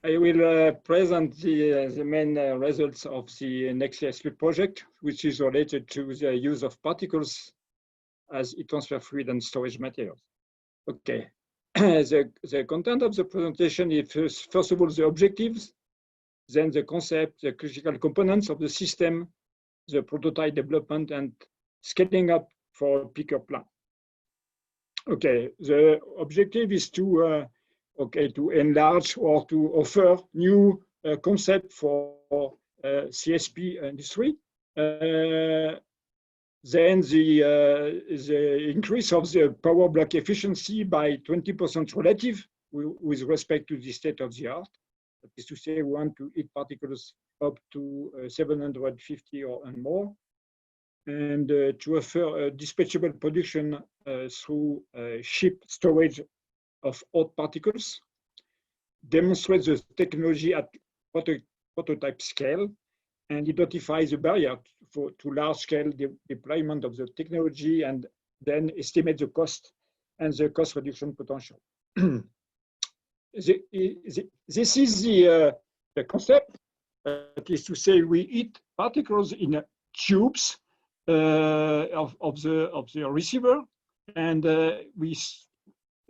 I will present the main results of the NextCSP project, which is related to the use of particles as heat transfer fluid and storage materials. Okay, the content of the presentation is first of all the objectives, then the concept, the critical components of the system, the prototype development, and scaling up for a picker plan. Okay, the objective is to to enlarge or to offer new concept for CSP industry. Then the increase of the power block efficiency by 20% relative with respect to the state of the art. That is to say, we want to heat particles up to 750 or and more, and to offer a dispatchable production through ship storage of hot particles, demonstrate the technology at prototype scale, and identify the barrier to large-scale deployment of the technology, and then estimate the cost and the cost reduction potential. This is the concept. That is to say, we heat particles in tubes of the receiver, and we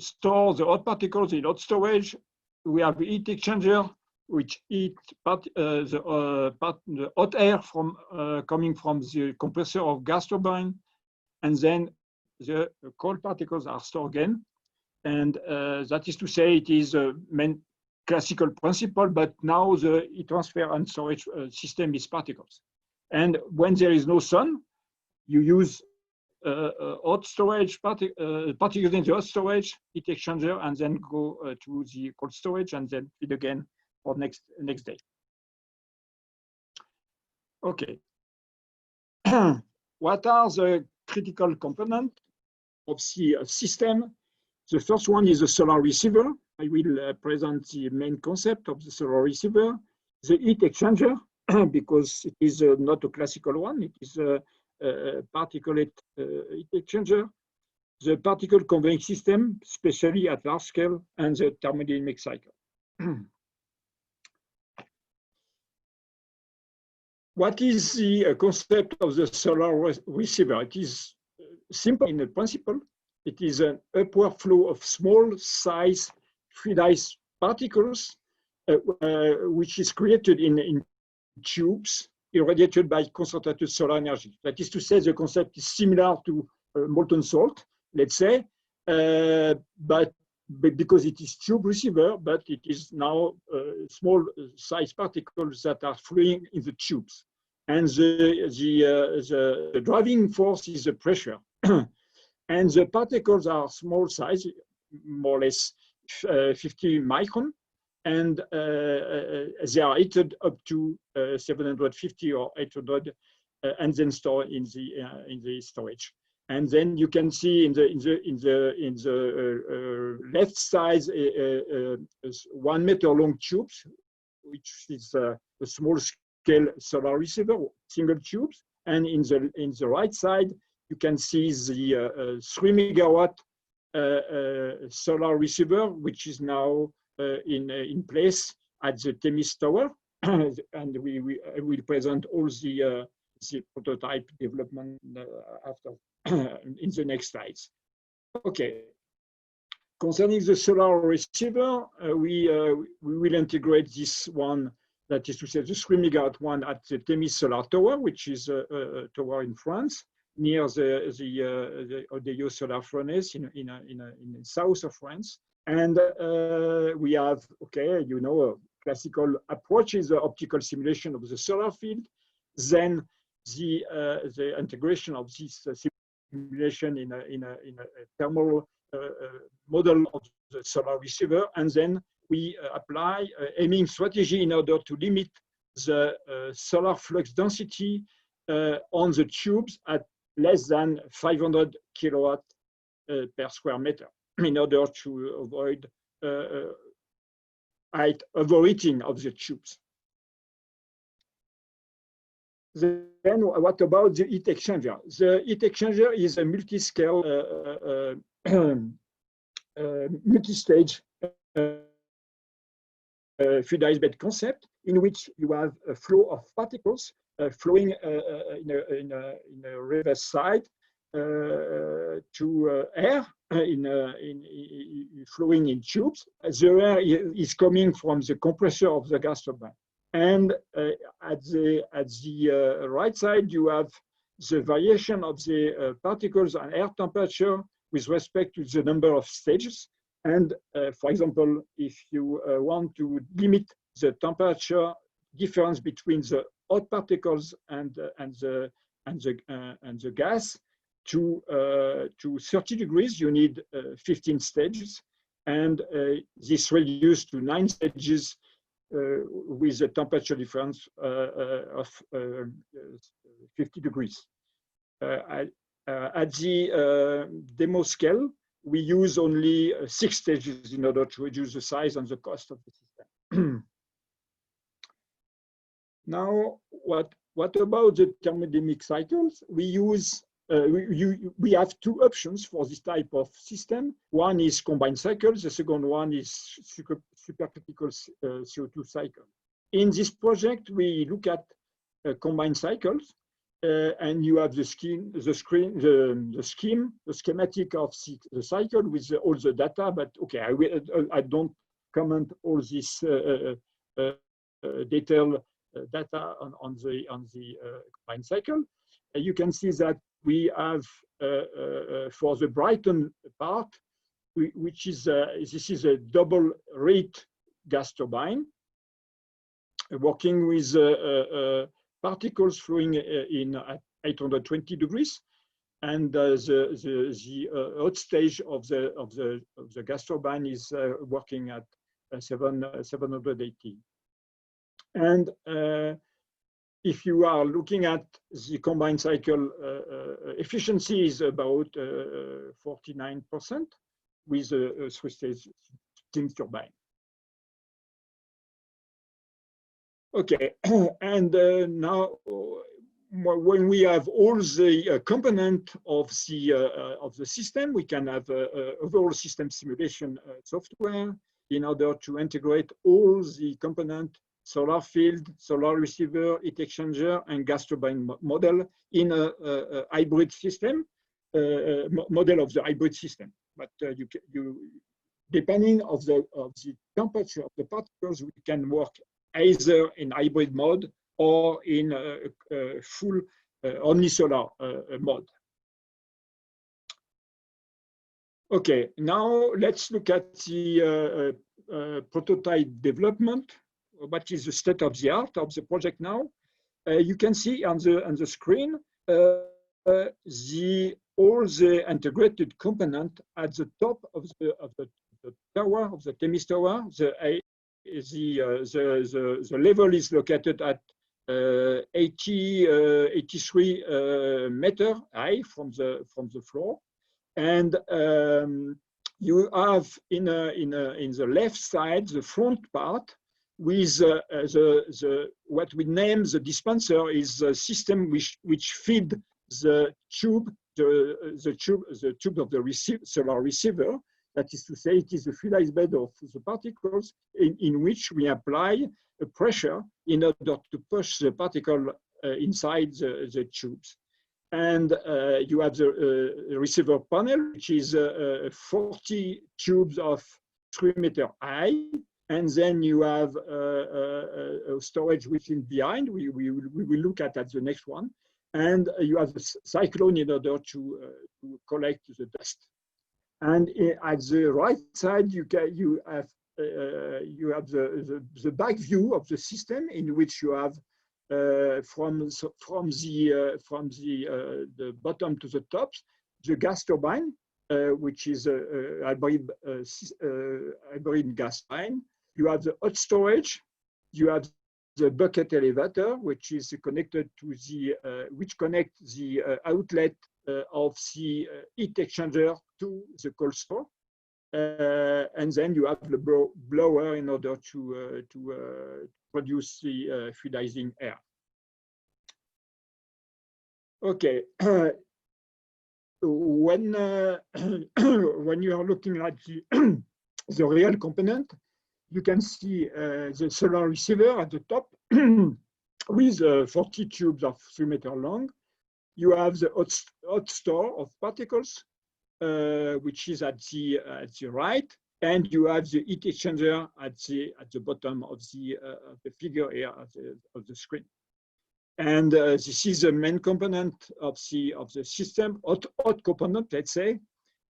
store the hot particles in hot storage. We have heat exchanger, which heat the hot air from coming from the compressor of gas turbine, and then the cold particles are stored again. And that is to say, it is a main classical principle, but now the heat transfer and storage system is particles. And when there is no sun, you use hot storage, particles in the hot storage, heat exchanger, and then go to the cold storage, and then feed again for next day. Okay. What are the critical components of the system? The first one is the solar receiver. I will present the main concept of the solar receiver. The heat exchanger, because it is not a classical one, it is a particulate heat exchanger. The particle conveying system, especially at large scale, and the thermodynamic cycle. What is the concept of the solar receiver? It is simple in principle. It is an upward flow of small size fluidized particles, which is created in tubes irradiated by concentrated solar energy. That is to say, the concept is similar to molten salt, let's say, but because it is tube receiver, but it is now small size particles that are flowing in the tubes. And the driving force is the pressure. And the particles are small size, more or less 50 micron, and they are heated up to 750 or 800, and then stored in the storage. And then you can see in the left side 1 meter long tubes, which is a small scale solar receiver, single tubes, and in the right side you can see the 3 megawatt solar receiver, which is now in place at the Themis Tower, and we will present all the prototype development after in the next slides. Okay. Concerning the solar receiver, we will integrate this one, that is to say the 3 megawatt one at the Themis Solar Tower, which is a tower in France, near the Odeyo solar furnace in the south of France. And we have, okay, you know, a classical approach is the optical simulation of the solar field, then the integration of this simulation in a thermal model of the solar receiver, and then we apply aiming strategy in order to limit the solar flux density on the tubes at less than 500 kilowatt per square meter, in order to avoid overheating of the tubes. Then what about the heat exchanger? The heat exchanger is a multi-scale, multi-stage fluidized bed concept in which you have a flow of particles flowing in a reverse side to air flowing in tubes. The air is coming from the compressor of the gas turbine. And at the right side, you have the variation of the particles and air temperature with respect to the number of stages. And for example, if you want to limit the temperature difference between the hot particles and the gas to 30 degrees, you need 15 stages, and this reduced to 9 stages with a temperature difference of 50 degrees. At the demo scale, we use only 6 stages in order to reduce the size and the cost of the system. Now, what about the thermodynamic cycles? We use we have 2 options for this type of system. One is combined cycles. The second one is supercritical CO2 cycle. In this project, we look at combined cycles, and you have the schematic of the cycle with all the data. But okay, I don't comment all this detailed data on the combined cycle. You can see that we have for the Brighton part, which is this is a double rate gas turbine working with particles flowing in at 820 degrees, and the hot stage of the gas turbine is working at 780. And if you are looking at the combined cycle efficiency is about 49% with a 3-stage steam turbine. Okay, and now when we have all the component of the system, we can have overall system simulation software in order to integrate all the component: solar field, solar receiver, heat exchanger, and gas turbine model in a hybrid system, model of the hybrid system. But depending of the temperature of the particles, we can work either in hybrid mode or in full omnisolar mode. Okay, now let's look at the prototype development. What is the state of the art of the project now? You can see on the screen all the integrated component at the top of the tower, of the Themis tower. The level is located at 83 meter high from the floor, and you have in the left side the front part with what we name the dispenser is the system which feed the tube of the solar receiver. That is to say, it is a fluidized bed of the particles in which we apply a pressure in order to push the particle inside the tubes. And you have the receiver panel, which is 40 tubes of 3 meter high. And then you have a storage which is behind. We will look at the next one. And you have the cyclone in order to collect the dust. And at the right side, you have the back view of the system, in which you have from the bottom to the top the gas turbine, which is a hybrid gas turbine. You have the hot storage. You have the bucket elevator, which is connected to which connects the outlet of the heat exchanger to the cold store, and then you have the blower in order to produce the fluidizing air. Okay, when you are looking at the real component, you can see the solar receiver at the top with 40 tubes of 3 meters long. You have the hot store of particles, which is at the right, and you have the heat exchanger at the bottom of the figure here of the screen. And this is the main component of the system, hot component, let's say,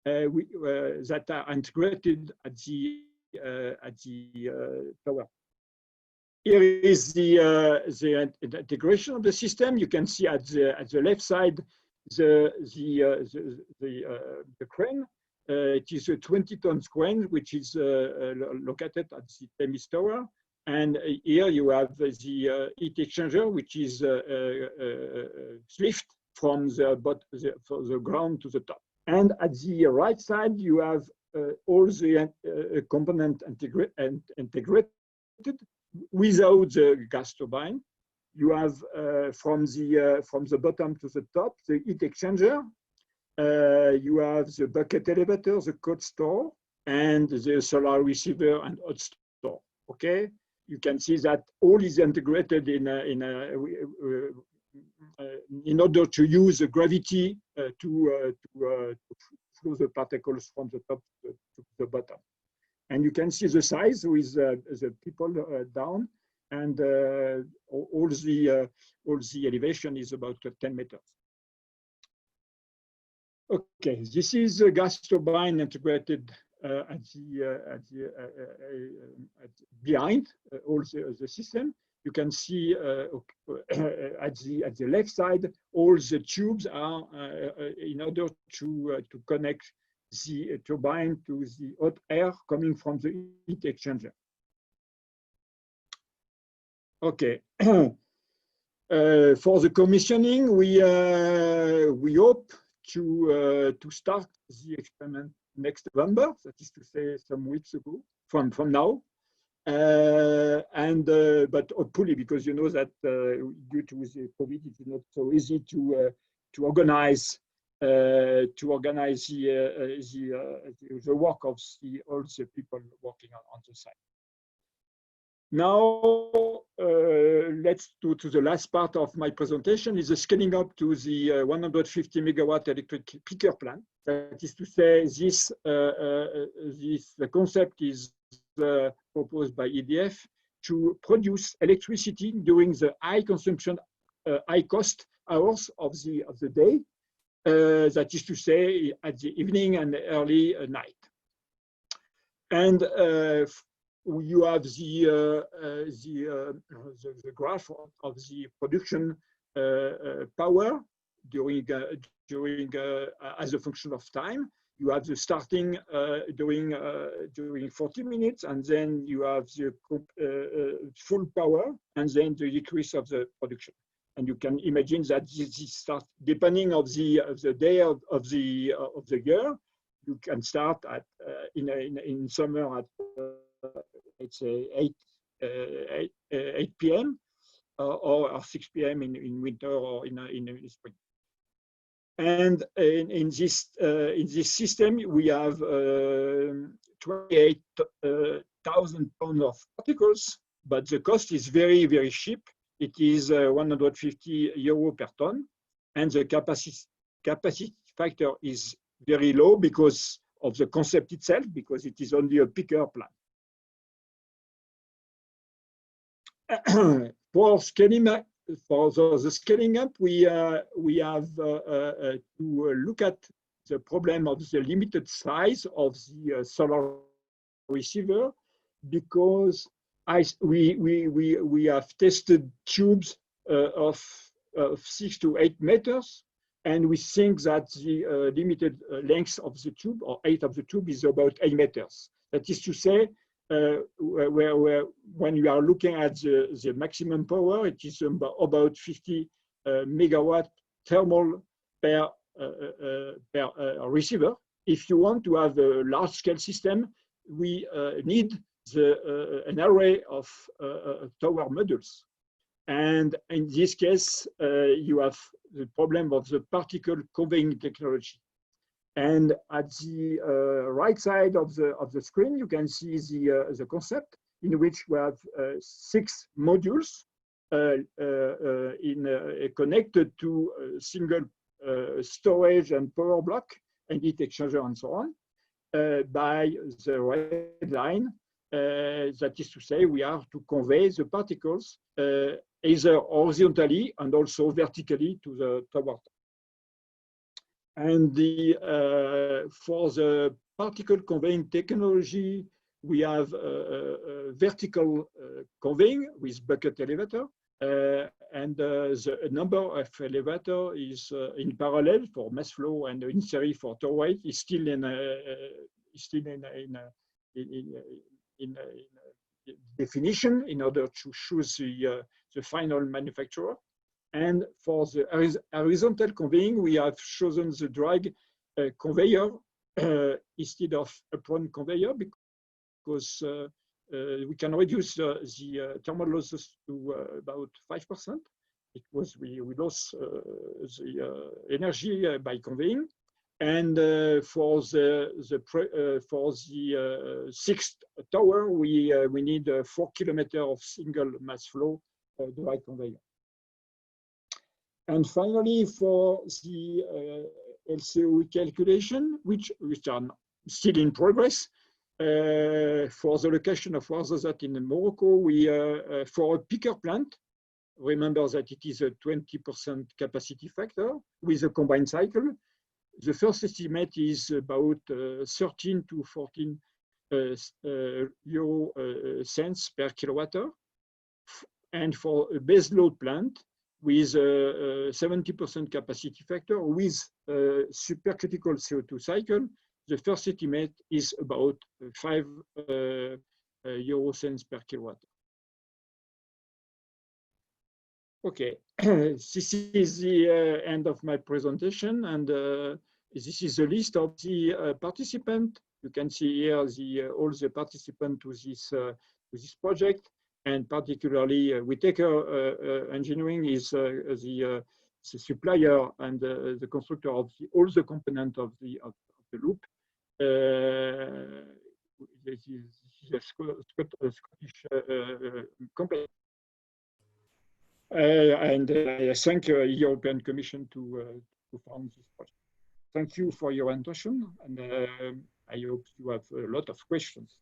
that are integrated at the tower. Here is the integration of the system. You can see at the left side the crane. It is a 20-ton crane which is located at the Themis Tower. And here you have the heat exchanger, which is lift from the ground to the top. And at the right side, you have all the component integrated without the gas turbine. You have from the bottom to the top the heat exchanger. You have the bucket elevator, the cold store, and the solar receiver and hot store. Okay, you can see that all is integrated in order to use the gravity to flow the particles from the top to the bottom. And you can see the size with the people down, and all the elevation is about 10 meters. Okay, this is the gas turbine integrated behind all the system. You can see at the left side, all the tubes are in order to connect the turbine to the hot air coming from the heat exchanger. Okay. For the commissioning, we hope to start the experiment next November, that is to say some weeks ago from now. But hopefully, because you know that due to the COVID, it's not so easy to organize the work of all the people working on the site. Now, let's do to the last part of my presentation is the scaling up to the 150 megawatt electric peaker plant. That is to say, the concept is proposed by EDF to produce electricity during the high consumption, high cost hours of the day. That is to say, at the evening and early night. And you have the graph of the production power during as a function of time. You have the starting during 40 minutes, and then you have the full power, and then the decrease of the production. And you can imagine that this starts depending of the day of the year. You can start at in summer at let's say 8 p.m. or 6 p.m. in winter or in spring. And in this system, we have 28,000 tons of particles, but the cost is very, very cheap. It is 150 euro per ton, and the capacity factor is very low because of the concept itself, because it is only a peaker plant. For scaling up, for the scaling up, we have to look at the problem of the limited size of the solar receiver, because we have tested tubes of 6 to 8 meters, and we think that the limited length of the tube, or height of the tube, is about 8 meters. That is to say, when you are looking at the maximum power, it is about 50 megawatt thermal per receiver. If you want to have a large-scale system, we need an array of tower modules. And in this case, you have the problem of the particle conveying technology. And at the right side of the screen, you can see the concept. in which we have 6 modules connected to a single storage and power block and heat exchanger and so on by the red line. That is to say, we have to convey the particles either horizontally and also vertically to the tower. And for the particle conveying technology, we have vertical conveying with bucket elevator. And the number of elevator is in parallel for mass flow and in series for torr weight is still in definition in order to choose the final manufacturer. And for the horizontal conveying, we have chosen the drag conveyor instead of apron conveyor because we can reduce the thermal losses to about 5%. It was we lost the energy by conveying, and for the sixth tower, we need 4 kilometers of single mass flow dry conveyor. And finally, for the LCOE calculation, which are still in progress, for the location of Ouarzazate in Morocco, we for a picker plant, remember that it is a 20% capacity factor with a combined cycle. The first estimate is about 13 to 14 euro cents per kilowatt-hour. And for a base load plant with a 70% capacity factor with a supercritical CO2 cycle, the first estimate is about 5 euro cents per kilowatt. Okay, this is the end of my presentation, and this is the list of the participants. You can see here all the participants to this project, and particularly Whittaker Engineering is the supplier and the constructor of all the components of the loop. This is a Scottish company. And I thank the European Commission to fund this project. Thank you for your attention, and I hope you have a lot of questions.